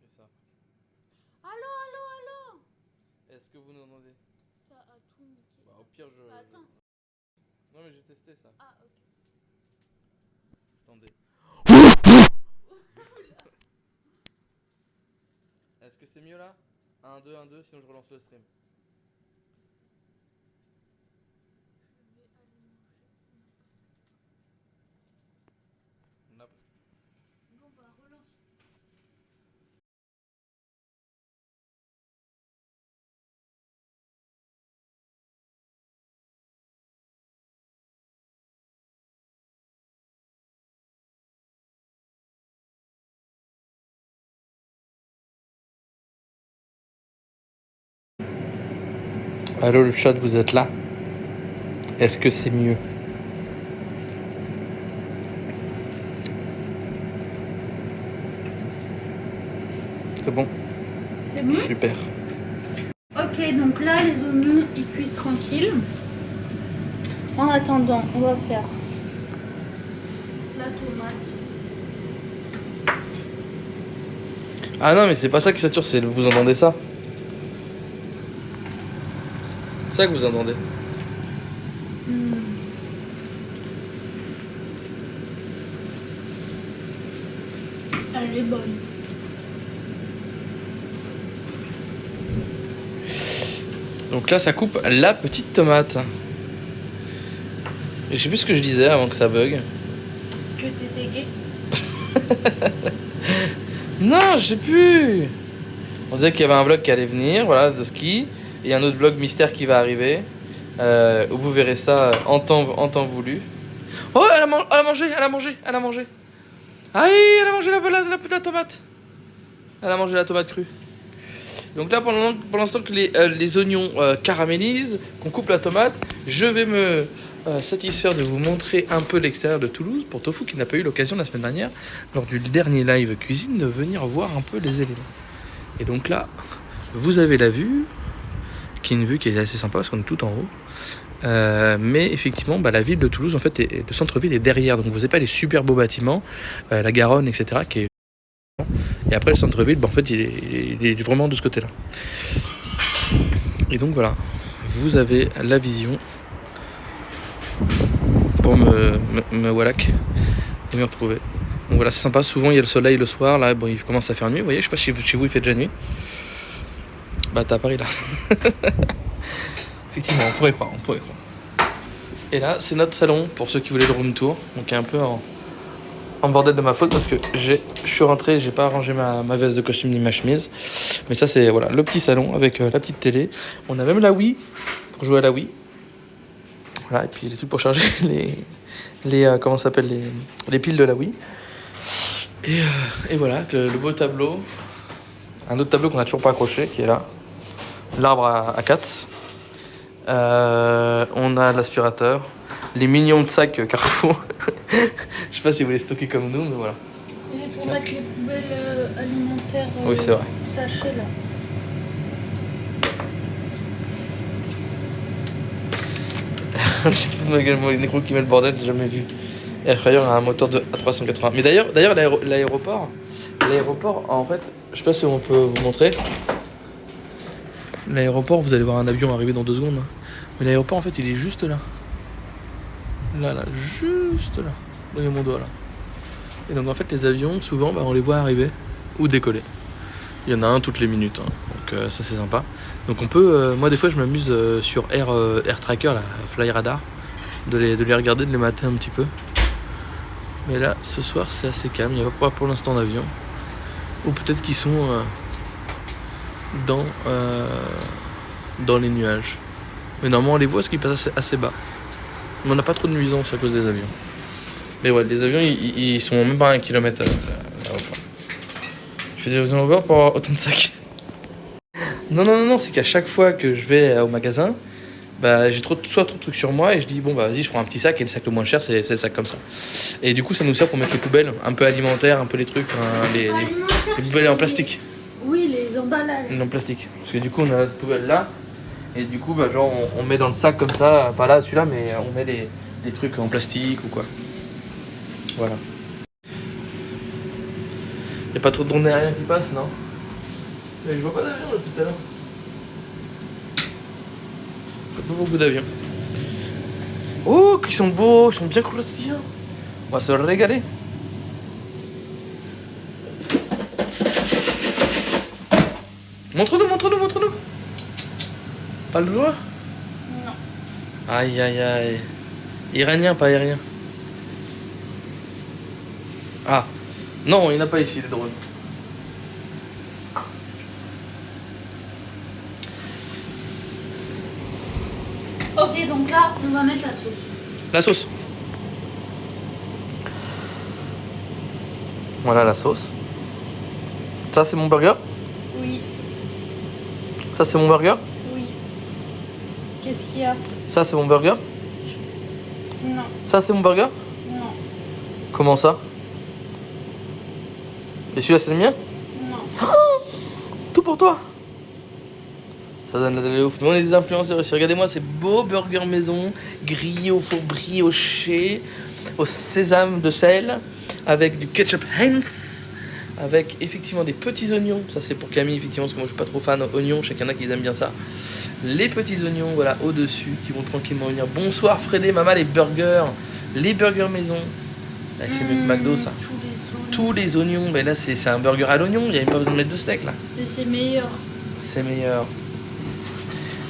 Et ça. Allô? Est-ce que vous nous entendez? Ça a tout niqué. Bah au pire je... Attends. Non mais j'ai testé ça. Ah, ok. Attendez. Est-ce que c'est mieux là? 1, 2, 1, 2, sinon je relance le stream. Nop. Bon, bah, relance. Allô le chat, vous êtes là? Est-ce que c'est mieux? bon. C'est bon? Super. Ok, donc là, les oignons, ils cuisent tranquilles. En attendant, on va faire la tomate. Ah non, mais c'est pas ça qui sature, c'est vous entendez ça? C'est ça que vous entendez. Elle est bonne. Donc là, ça coupe la petite tomate. Et je sais plus ce que je disais avant que ça bug. Que t'étais gay. Non, je sais plus. On disait qu'il y avait un vlog qui allait venir, voilà, de ski. Et un autre vlog mystère qui va arriver. Où vous verrez ça en temps voulu. Oh, elle a mangé. Aïe, elle a mangé la tomate. Elle a mangé la tomate crue. Donc là, pour l'instant que les oignons caramélisent, qu'on coupe la tomate, je vais me satisfaire de vous montrer un peu l'extérieur de Toulouse pour Tofu qui n'a pas eu l'occasion la semaine dernière, lors du dernier live cuisine, de venir voir un peu les éléments. Et donc là, vous avez la vue, qui est une vue qui est assez sympa parce qu'on est tout en haut. Mais effectivement, la ville de Toulouse, en fait, le centre-ville est derrière. Donc vous n'avez pas les super beaux bâtiments, la Garonne, etc. Qui est... Et après, le centre-ville, en fait, il est vraiment de ce côté-là. Et donc voilà, vous avez la vision pour me wallach et me retrouver. Donc voilà, c'est sympa. Souvent, il y a le soleil le soir. Là, bon, il commence à faire nuit. Vous voyez, je sais pas si chez vous, il fait déjà nuit. Bah, t'as Paris, là. Effectivement, on pourrait croire. Et là, c'est notre salon, pour ceux qui voulaient le room tour. Donc, un peu en bordel de ma faute, parce que je suis rentré, j'ai pas arrangé ma veste de costume ni ma chemise. Mais ça, c'est voilà, le petit salon avec la petite télé. On a même la Wii, pour jouer à la Wii. Voilà, et puis les trucs pour charger comment ça s'appelle, les piles de la Wii. Et voilà, le beau tableau. Un autre tableau qu'on a toujours pas accroché, qui est là. L'arbre à 4. On a l'aspirateur. Les millions de sacs Carrefour. Je sais pas si vous les stockez comme nous, mais voilà. Et pour mettre les poubelles alimentaires. Oui, c'est vrai. Sachets là. Un petit peu de ma gueule, une écrou qui met le bordel, j'ai jamais vu. Et Air a un moteur de A380. Mais d'ailleurs l'aéroport, en fait, je sais pas si on peut vous montrer. L'aéroport, vous allez voir un avion arriver dans 2 secondes. Mais l'aéroport, en fait, il est juste là. Là, juste là. Là, il y a mon doigt, là. Et donc, en fait, les avions, souvent, on les voit arriver ou décoller. Il y en a un toutes les minutes, hein. Donc ça, c'est sympa. Donc, on peut... moi, des fois, je m'amuse sur Air Tracker, là, Fly Radar, de les regarder, de les mater un petit peu. Mais là, ce soir, c'est assez calme. Il n'y a pas pour l'instant d'avion. Ou peut-être qu'ils sont dans les nuages. Mais normalement, on les voit parce qu'ils passent assez bas. Mais on n'a pas trop de nuisance à cause des avions. Mais ouais, les avions, ils sont même pas à 1 kilomètre. Je fais des avions au bord pour avoir autant de sacs. Non, c'est qu'à chaque fois que je vais au magasin, j'ai soit trop de trucs sur moi et je dis bon vas-y, je prends un petit sac et le sac le moins cher c'est le sac comme ça. Et du coup ça nous sert pour mettre les poubelles un peu alimentaires, un peu les trucs, les poubelles en plastique. Oui, les emballages. En plastique. Parce que du coup on a notre poubelle là et du coup genre on met dans le sac comme ça, pas là celui-là mais on met les trucs en plastique ou quoi. Voilà. Y'a pas trop de drones aériens qui passent, non? Mais je vois pas d'avion depuis tout à l'heure. Pas beaucoup d'avions. Oh, qu'ils sont beaux, ils sont bien croustillants. On va se régaler. Montre-nous. Pas le droit? Non. Aïe. Iranien, pas aérien. Ah. Non, il n'y en a pas ici, les drones. Ok, donc là, on va mettre la sauce. La sauce. Voilà la sauce. Ça, c'est mon burger. Oui. Ça, c'est mon burger. Oui. Qu'est-ce qu'il y a? Ça, c'est mon burger. Non. Ça, c'est mon burger. Non. Comment ça? Et celui-là, c'est le mien? Non. pour toi. Ça donne de ouf. Mais on est des influenceurs aussi. Regardez-moi ces beaux burgers maison, grillés au four brioché, au sésame de sel, avec du ketchup Heinz, avec effectivement des petits oignons. Ça c'est pour Camille, effectivement, parce que moi je suis pas trop fan oignons. Je sais qu'il y en a qui aiment bien ça. Les petits oignons, voilà, au-dessus, qui vont tranquillement venir. Bonsoir Frédé, maman, les burgers maison. Là, c'est mieux que McDo, ça. Tous les oignons. Mais là, c'est un burger à l'oignon. Il n'y a même pas besoin de mettre de steak, là. Et c'est meilleur. C'est meilleur.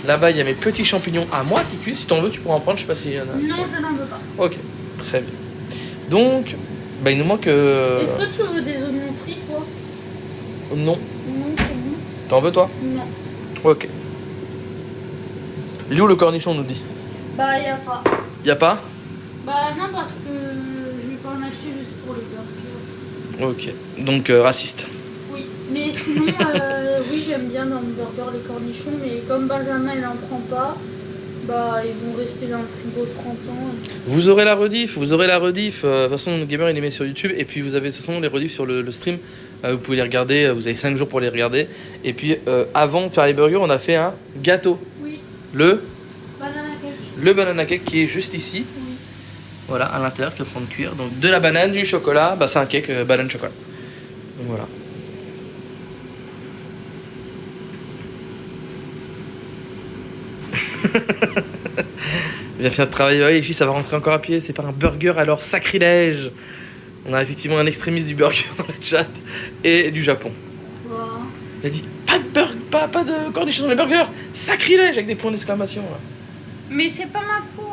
Là-bas, il y a mes petits champignons à moi qui cuisent. Si t'en veux, tu pourras en prendre. Je sais pas s'il y en a. Non, je n'en veux pas. Ok, très bien. Donc, bah, il nous manque... Est-ce que tu veux des oignons frits, toi? Non. Non, c'est bon. T'en veux, toi? Non. Ok. Il est où le cornichon, on nous dit? Bah, y a pas. Y a pas? Bah, non, parce que je vais pas en acheter juste pour les burgers. Ok. Donc, raciste. Oui, mais sinon, oui, j'aime bien dans le burger les cornichons, mais comme Benjamin, il en prend pas, bah, ils vont rester dans le frigo 30 ans. Vous aurez la rediff. De toute façon, Gamer, il les met sur YouTube. Et puis, vous avez de toute façon les rediffs sur le stream. Vous pouvez les regarder. Vous avez 5 jours pour les regarder. Et puis, avant de faire les burgers, on a fait un gâteau. Oui. Le Banana cake. Le banana cake qui est juste ici. Oui. Voilà, à l'intérieur, qui est en train de cuire. Donc, de la banane, du chocolat. Bah, c'est un cake banane chocolat. Donc, voilà. Bien fait de travailler. Oui, ici, ça va rentrer encore à pied. C'est pas un burger, alors sacrilège. On a effectivement un extrémiste du burger dans le chat et du Japon. Wow. Il a dit pas de cornichons dans les burgers. Sacrilège avec des points d'exclamation. Là. Mais c'est pas ma faute.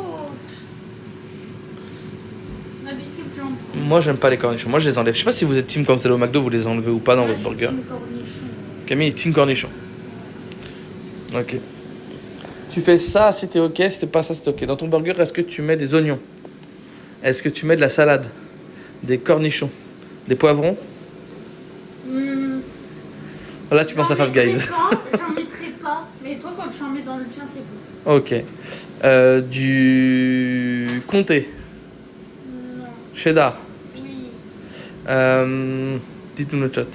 D'habitude, j'en prends. Moi, j'aime pas les cornichons. Moi, je les enlève. Je sais pas si vous êtes team comme c'est au McDo, vous les enlevez ou pas dans votre burger. Camille est team cornichon. Ok. Tu fais ça, c'était ok. C'était pas ça, c'était ok. Dans ton burger, est-ce que tu mets des oignons? Est-ce que tu mets de la salade? Des cornichons? Des poivrons? Là, tu penses à Five Guys. J'en mettrai pas. Mais toi, quand tu en mets dans le tien, c'est bon. Ok. Du comté? Non. Cheddar? Oui. Dites-nous le chat.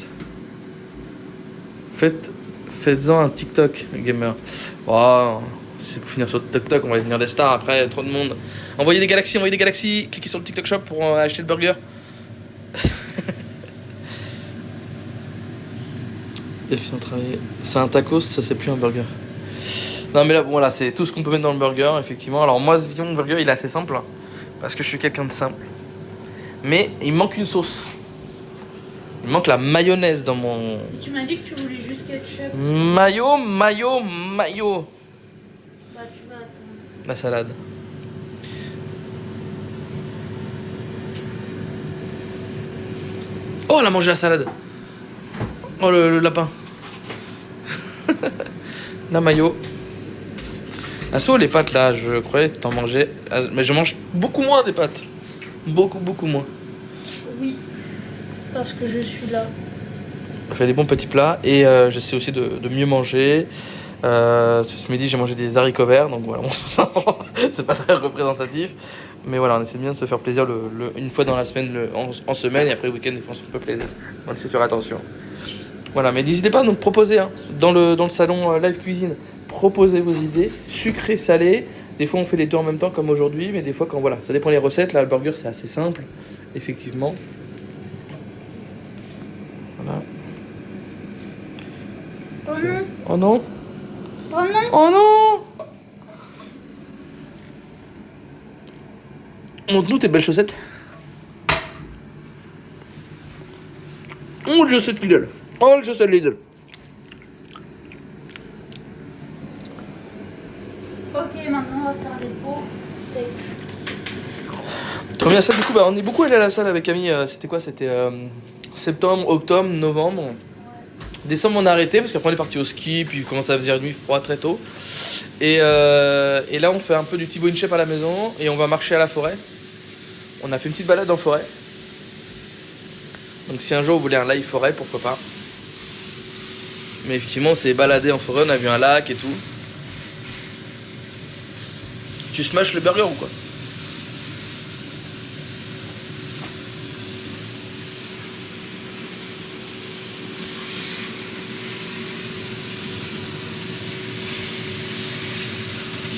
Faites-en un TikTok, gamer. Oh, c'est pour finir sur TikTok, on va devenir des stars après, trop de monde. Envoyez des galaxies, cliquez sur le TikTok Shop pour acheter le burger. C'est un tacos, ça c'est plus un burger. Non mais là, bon, voilà, c'est tout ce qu'on peut mettre dans le burger, effectivement. Alors moi, mon burger, il est assez simple, hein, parce que je suis quelqu'un de simple. Mais il manque une sauce. Il manque la mayonnaise dans mon... Tu m'as dit que tu voulais juste ketchup. Mayo. Bah, tu vas attendre. La salade. Oh, elle a mangé la salade. Oh, le lapin. La mayo. Asso, les pâtes là, je croyais que t'en mangeais. Mais je mange beaucoup moins des pâtes. Beaucoup moins. Oui. Parce que je suis là. On fait des bons petits plats et j'essaie aussi de mieux manger. Ce midi, j'ai mangé des haricots verts, donc voilà, c'est pas très représentatif. Mais voilà, on essaie bien de se faire plaisir une fois dans la semaine, en semaine, et après le week-end, on se fait un peu plaisir. On essaie de faire attention. Voilà, mais n'hésitez pas à nous proposer hein, dans le salon live cuisine. Proposez vos idées, sucré, salé. Des fois, on fait les deux en même temps, comme aujourd'hui, mais des fois, quand voilà, ça dépend des recettes. Là, le burger, c'est assez simple, effectivement. Voilà. Oh non. Oh non! Oh non. Oh non! Montre-nous tes belles chaussettes. Oh, le chaussette Lidl. Oh, le chaussette Lidl. Ok, maintenant on va faire les beaux steaks. Trop bien ça, du coup, bah, on est beaucoup allé à la salle avec Camille. C'était quoi? C'était septembre, octobre, novembre. Ouais. Décembre, on a arrêté parce qu'après on est parti au ski, puis il commençait à faire nuit froid très tôt. Et là, on fait un peu du Thibaut InShape à la maison et on va marcher à la forêt. On a fait une petite balade en forêt. Donc, si un jour vous voulez un live forêt, pourquoi pas. Mais effectivement, on s'est baladé en forêt, on a vu un lac et tout. Tu smashes le burger ou quoi?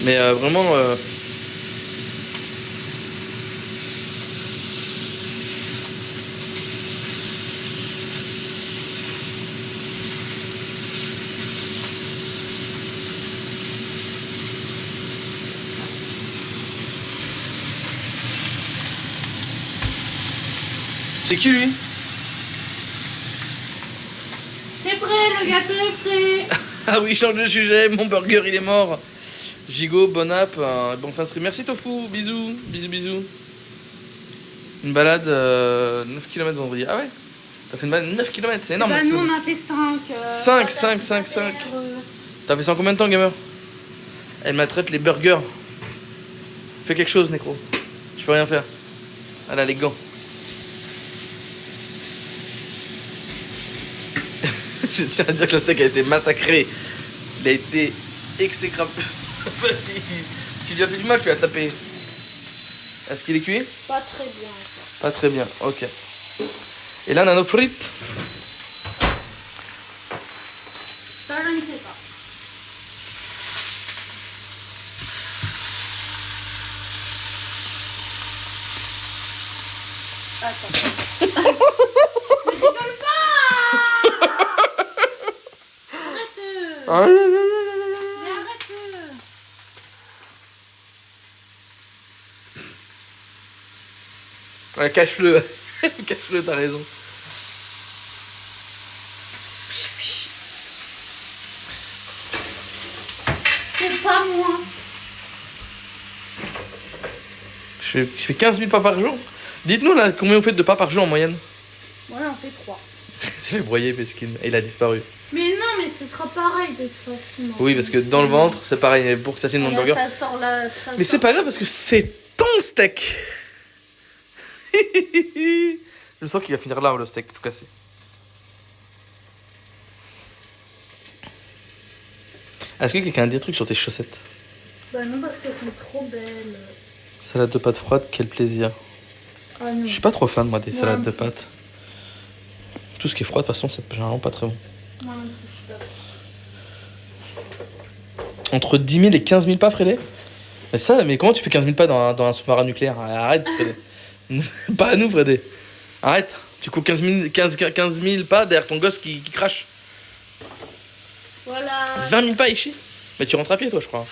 Mais vraiment... C'est qui lui? C'est prêt, le gâteau est prêt. Ah oui, change de sujet, mon burger il est mort. Gigot, bon app, bon fin stream. Merci Tofu, bisous, bisous, bisous. Une balade 9 km vendredi. Ah ouais? T'as fait une balade 9 km, c'est énorme. Bah, nous on a fait 5. 5. T'as fait ça en combien de temps, gamer? Elle maltraite les burgers. Fais quelque chose, Nécro. Je peux rien faire. Elle a les gants. Je tiens à dire que le steak a été massacré. Il a été exécrable. Vas-y, tu lui as fait du mal, tu l'as tapé. Est-ce qu'il est cuit? Pas très bien. Pas très bien, ok. Et là, on a nos frites. Ça, je ne sais pas. Attends. Mais rigole pas. Arrête. Mais arrête. Ouais, cache-le. Cache-le, t'as raison. C'est pas moi. Je fais 15 000 pas par jour. Dites-nous là combien vous faites de pas par jour en moyenne. Ouais, on fait 3. Tu fait broyer Peskin et il a disparu. Mais non, mais ce sera pareil de toute façon. Oui, parce que dans le ventre, c'est pareil. Pour que ça tienne dans le burger. Ça sort là. Mais c'est pas grave parce que c'est ton steak. Je sens qu'il va finir là, le steak tout cassé. Est-ce que quelqu'un a des trucs sur tes chaussettes? Bah non, parce qu'elles sont trop belles. Salade de pâtes froides, quel plaisir. Ah non. Je suis pas trop fan, moi, des Ouais. salades de pâtes. Tout ce qui est froid, de toute façon, c'est généralement pas très bon. Moi non plus, je suis pas. Entre 10 000 et 15 000 pas, Frédé? Mais comment tu fais 15 000 pas dans un sous-marin nucléaire? Arrête, Frédé. Pas à nous, Frédé. Arrête. Tu cours 15 000 pas derrière ton gosse qui crache. Voilà. 20 000 pas, Ishi. Mais tu rentres à pied, toi, je crois.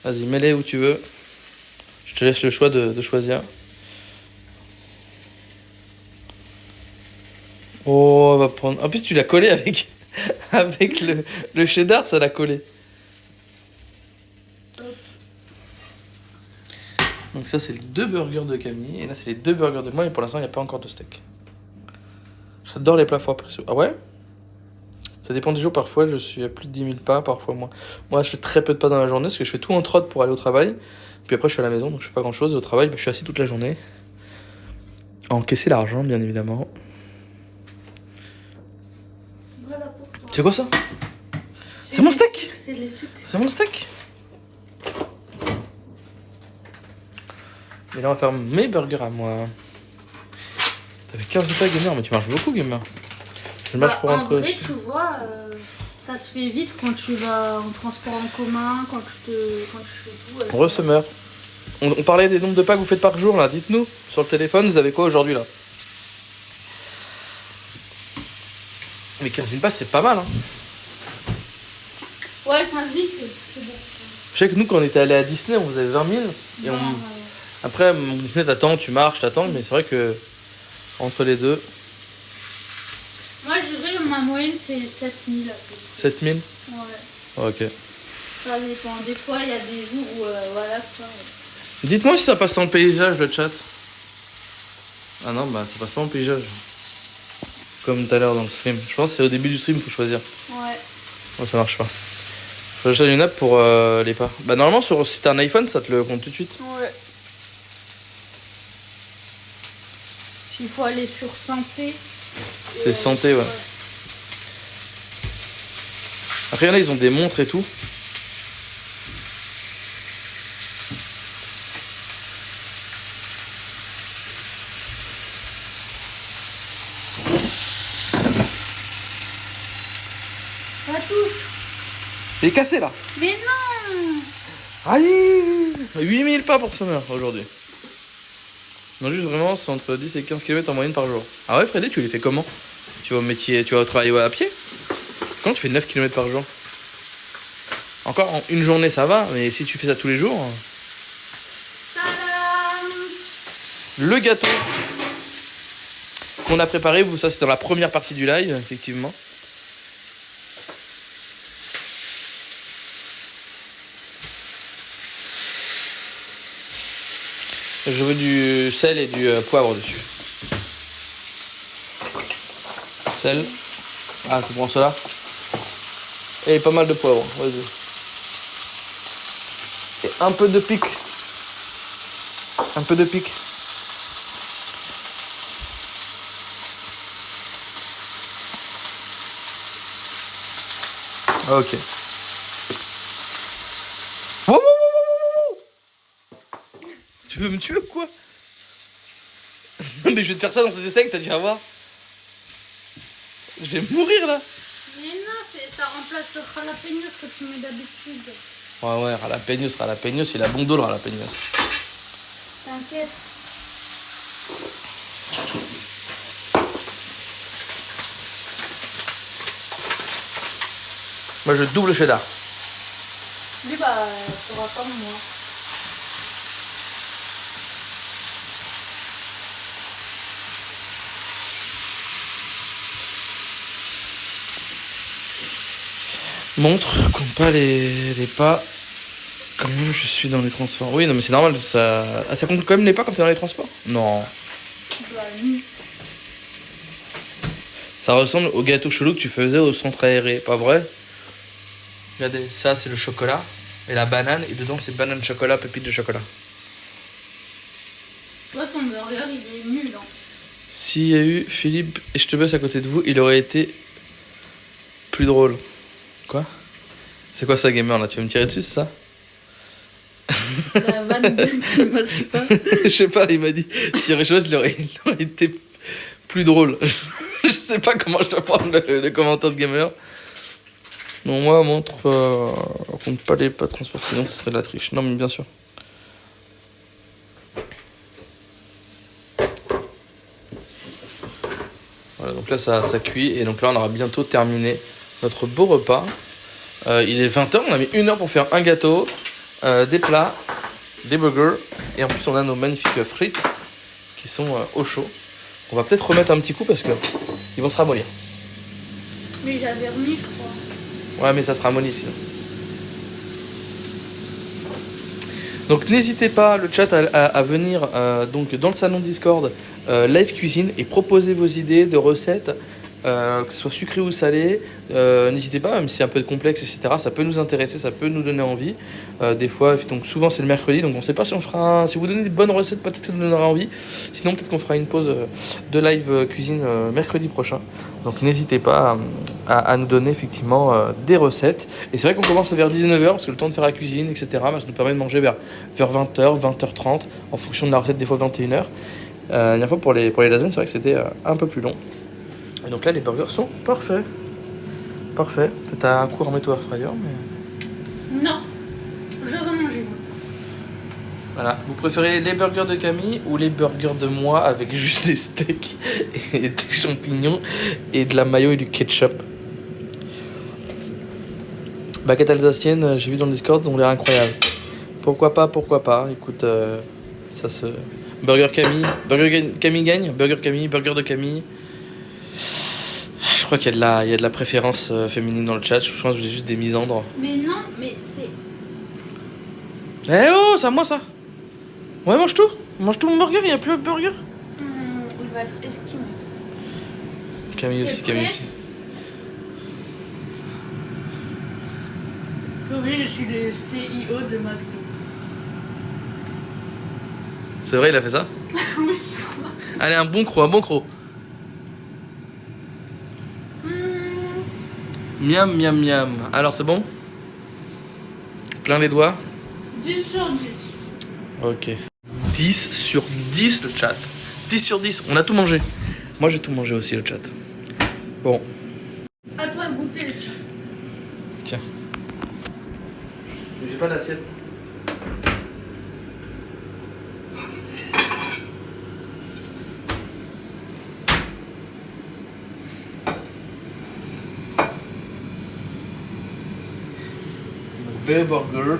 Vas-y, mets-les où tu veux. Je te laisse le choix de choisir. Oh, on va prendre... En plus, tu l'as collé avec, avec le cheddar, ça l'a collé. Donc ça, c'est les 2 burgers de Camille. Et là, c'est les 2 burgers de moi. Et pour l'instant, il n'y a pas encore de steak. J'adore les plats froids précieux. Ah ouais? Ça dépend des jours. Parfois, je suis à plus de 10 000 pas. Parfois, moins. Moi, je fais très peu de pas dans la journée. Parce que je fais tout en trotte pour aller au travail. Puis après, je suis à la maison. Donc, je fais pas grand-chose. Et au travail, je suis assis toute la journée. À encaisser l'argent, bien évidemment. Voilà pour toi. C'est quoi ça? C'est mon steak. C'est les sucres. C'est mon steak. Et là, on va faire mes burgers à moi. T'avais 15 pas, gamer, mais tu marches beaucoup, gamer. Je marche pour en entre vrai, aussi. tu vois, ça se fait vite quand tu vas en transport en commun, quand tu fais tout. Resummer. On parlait des nombres de pas que vous faites par jour, là. Dites-nous, sur le téléphone, vous avez quoi aujourd'hui, là? Mais 15 000 pas, c'est pas mal, hein. Ouais, ça se dit que c'est bon. Je sais que nous, quand on était allé à Disney, on faisait 20 000. Et Non, Après, Disney, t'attends, tu marches, t'attends, mais c'est vrai que entre les deux, moi, je dirais que ma moyenne, c'est 7000 à peu près. 7 000. Ouais, Ok. ça dépend. Des fois, il y a des jours où, voilà, ça... Dites-moi si ça passe dans le paysage, le chat. Ah non, bah ça passe pas dans le paysage. Comme tout à l'heure dans le stream. Je pense que c'est au début du stream qu'il faut choisir. Ouais. Oh, ça marche pas. Faut que j'achète une app pour les pas. Bah normalement, si t'as un iPhone, ça te le compte tout de suite. Ouais. Il faut aller sur santé. C'est santé, ouais. Après, là, ils ont des montres et tout. Ça touche. Il est cassé là. Mais non. Aïe 8000 pas pour Summer aujourd'hui. Non, juste vraiment, c'est entre 10 et 15 km en moyenne par jour. Ah ouais, Freddy, tu les fais comment? Tu vas au métier, tu vas au travail à pied? Quand tu fais 9 km par jour? Encore en une journée, ça va, mais si tu fais ça tous les jours. Tadam! Le gâteau qu'on a préparé, ça c'est dans la première partie du live, effectivement. Je veux du sel et du poivre dessus. Sel. Ah, tu prends cela. Et pas mal de poivre, vas-y. Et un peu de pique. Un peu de pique. Ok. Wow, wow, wow, wow, wow. Tu veux me tuer ou quoi? Mais je vais te faire ça dans cet steak, t'as dû avoir. Je vais mourir là. Mais non, ça remplace le jalapeno que tu mets d'habitude. Ouais, jalapeno, c'est la bombe le jalapeno. T'inquiète. Moi je double cheddar. Lui, bah, t'auras comme moi. Montre, compte pas les pas. Quand même, je suis dans les transports. Oui, non, mais c'est normal. Ça... Ah, ça compte quand même les pas quand t'es dans les transports? Non. Bah, oui. Ça ressemble au gâteau chelou que tu faisais au centre aéré, pas vrai? Regardez, ça c'est le chocolat et la banane, et dedans c'est banane chocolat, pépite de chocolat. Toi, ton burger, il est nul, hein. S'il y a eu Philippe et je te baisse à côté de vous, il aurait été plus drôle. Quoi? C'est quoi ça, gamer là? Tu veux me tirer dessus, c'est ça? La vanne qui marche pas. Je sais pas, il m'a dit s'il y aurait chose, il aurait été plus drôle. Je sais pas comment je dois prendre le commentaire de gamer. Non, moi, montre, compte pas les pas de transport, sinon ce serait de la triche. Non, mais bien sûr. Voilà, donc là, ça cuit, et donc là, on aura bientôt terminé notre beau repas. Il est 20h, on a mis 1 heure pour faire un gâteau, des plats, des burgers, et en plus, on a nos magnifiques frites qui sont au chaud. On va peut-être remettre un petit coup parce que ils vont se ramollir. Mais j'avais remis, je crois. Ouais, mais ça se ramollit sinon. Donc n'hésitez pas, le chat, à venir donc dans le salon Discord Live Cuisine et proposer vos idées de recettes, que ce soit sucré ou salé. N'hésitez pas, même si c'est un peu complexe, etc. Ça peut nous intéresser, ça peut nous donner envie. Des fois, donc souvent c'est le mercredi, donc on ne sait pas si on fera si vous donnez des bonnes recettes, peut-être que ça nous donnera envie. Sinon, peut-être qu'on fera une pause de live cuisine mercredi prochain. Donc n'hésitez pas à nous donner effectivement des recettes. Et c'est vrai qu'on commence vers 19h parce que le temps de faire la cuisine, etc. Ça nous permet de manger vers 20h, 20h30 en fonction de la recette, des fois 21h. La dernière fois pour les lasagnes, c'est vrai que c'était un peu plus long. Et donc là, les burgers sont parfaits. Parfait. T'as un coup remettre au air fryer, mais... Non, je veux manger. Voilà. Vous préférez les burgers de Camille ou les burgers de moi avec juste des steaks et des champignons et de la mayo et du ketchup? Baguette alsacienne, j'ai vu dans le Discord, ils ont l'air incroyables. Pourquoi pas. Écoute, ça se... Burger Camille. Burger Camille gagne. Burger Camille, burger de Camille. Je crois qu'il y a de la préférence féminine dans le chat. Je pense que j'ai juste des misandres. Mais non, mais c'est... Eh oh, c'est à moi ça. Ouais, mange tout. Mange tout mon burger, il n'y a plus de burger. Il va être esquimé. Camille aussi, Camille aussi. Oui, je suis le CIO de McDo. C'est vrai, il a fait ça? Allez, un bon croc. Miam, miam, miam. Alors, c'est bon? Plein les doigts? 10 sur 10. Ok. 10 sur 10 le chat. 10 sur 10, on a tout mangé. Moi, j'ai tout mangé aussi, le chat. Bon. À toi de goûter le chat. Tiens. J'ai pas d'assiette. Bear burger.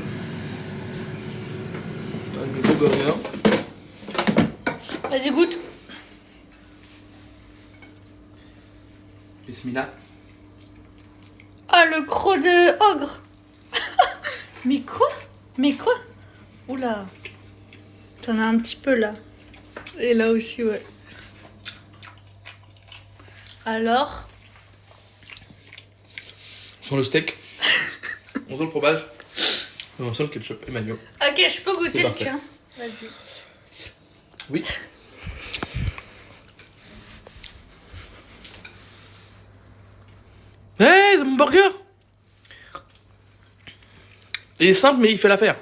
Un gros burger. Vas-y, goûte. Bismillah. Ah, le croc de ogre. Mais quoi? Mais quoi? Oula. T'en as un petit peu là. Et là aussi, ouais. Alors? On sent le steak. On sent le fromage. Et on sent le ketchup et manio. Ok, je peux goûter C'est le parfait. tien. Vas-y. Oui. Hey, c'est mon burger. Il est simple, mais il fait l'affaire.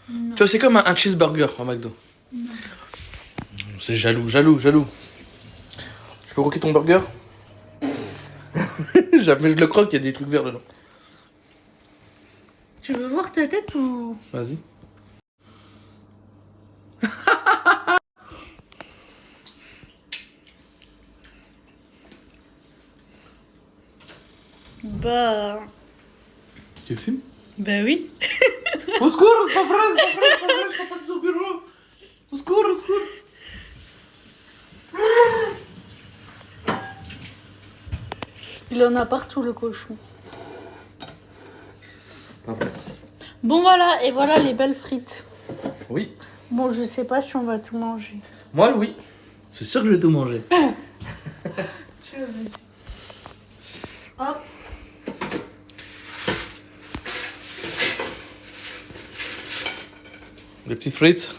Tu vois, c'est comme un cheeseburger en McDo. C'est jaloux. Je peux croquer ton burger? Jamais je le croque, il y a des trucs verts dedans. Tu veux voir ta tête ou... Vas-y. Bah... Tu filmes? Bah oui. Au secours, pas vrai, je peux passer au bureau. Au secours. Il en a partout, le cochon. Pas vrai. Bon, voilà. Et voilà les belles frites. Oui. Bon, je sais pas si on va tout manger. Moi, oui. C'est sûr que je vais tout manger. Hop. Les petites frites.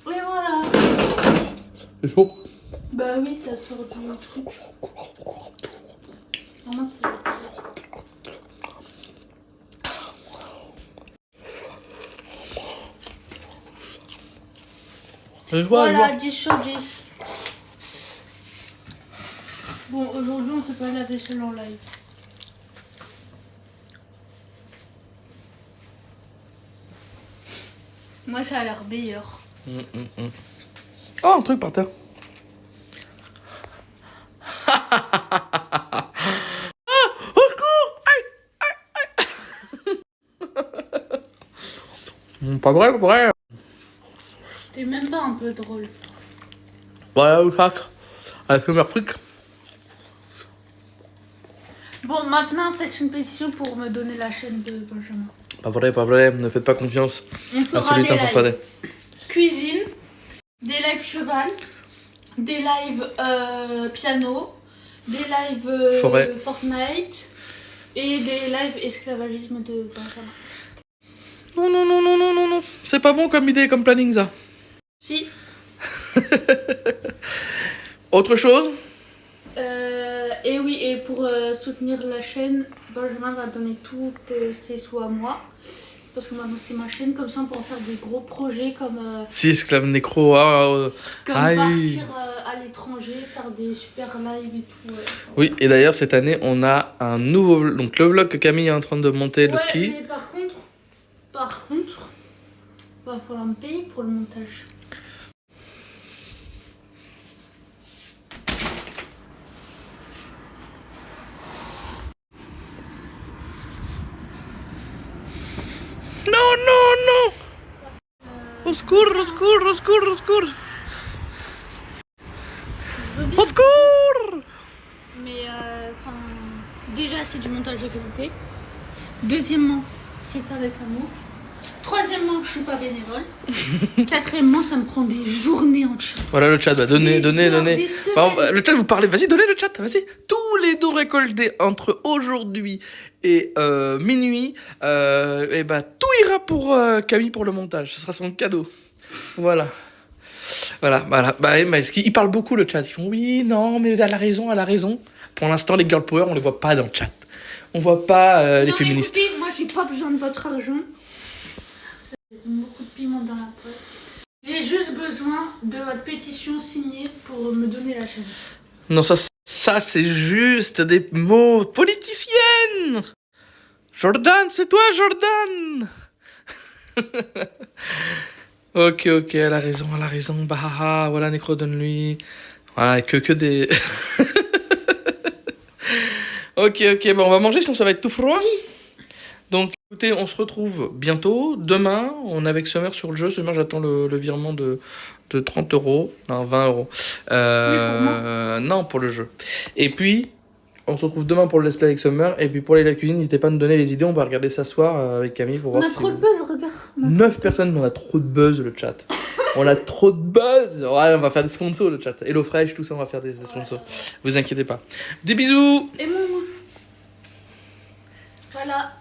Et voilà. C'est chaud. Bah oui, ça sort du truc. Vraiment, c'est... Voilà, 10 sur 10. Bon, aujourd'hui, on fait pas la vaisselle en live. Moi, ça a l'air meilleur. Oh, un truc par terre. Au secours! Pas vrai. T'es même pas un peu drôle. Voilà, le sac. Avec le meilleur fric. Bon, maintenant, faites une pétition pour me donner la chaîne de Benjamin. Pas vrai. Ne faites pas confiance. On à fera celui des d'un lives fanfadet. cuisine, des lives cheval, des lives piano, des lives Forêt. Fortnite et des lives esclavagisme de Benjamin. Non. C'est pas bon comme idée, comme planning, ça. Si. Autre chose? Et oui, et pour soutenir la chaîne, Benjamin va donner tous ses sous à moi. Parce que maintenant c'est ma chaîne, comme ça on pourra faire des gros projets comme, Si, esclave nécro. comme aïe. partir à l'étranger, faire des super lives et tout. Ouais. Oui, et d'ailleurs, cette année, on a un nouveau vlog. Donc, le vlog que Camille est en train de monter, le Ouais, ski. mais par contre, va falloir me payer pour le montage. Non. Au secours. Je veux bien, Au secours. mais déjà c'est du montage de qualité. Deuxièmement, c'est fait avec amour. Troisièmement, je suis pas bénévole. Quatrièmement, ça me prend des journées en chat. Voilà le chat, bah, donnez. Des heures, des Bon, semaines. le chat, vous parlez, vas-y, donnez le chat, vas-y. Tous les dons récoltés entre aujourd'hui et minuit, et bah, tout ira pour Camille pour le montage. Ce sera son cadeau. Voilà. Bah, il parle beaucoup le chat. Ils font oui, non, mais elle a raison. Pour l'instant, les girl power, on les voit pas dans le chat. On voit pas les Non, féministes. Écoutez, moi j'ai pas besoin de votre argent. J'ai beaucoup de piment dans la poêle. J'ai juste besoin de votre pétition signée pour me donner la chaîne. Non, ça Ça, c'est juste des mots politiciennes. Jordan, c'est toi, Jordan. Ok, elle a raison. Bah, voilà, Necro, donne-lui. Voilà, que des... Ok, bon, on va manger, sinon ça va être tout froid. Donc, écoutez, on se retrouve bientôt. Demain, on est avec Summer sur le jeu. Summer, j'attends le virement de 30 euros. Non, 20 euros. Non, pour le jeu. Et puis, on se retrouve demain pour le let's play avec Summer. Et puis, pour aller à la cuisine, n'hésitez pas à nous donner les idées. On va regarder ça ce soir avec Camille pour voir On a si... trop de buzz, regarde. 9 personnes, mais on a trop de buzz, le chat. On a trop de buzz. Ouais, on va faire des sponsors, le chat. Hello Fresh, tout ça, on va faire des sponsors. Vous inquiétez pas. Des bisous. Et moi. Voilà.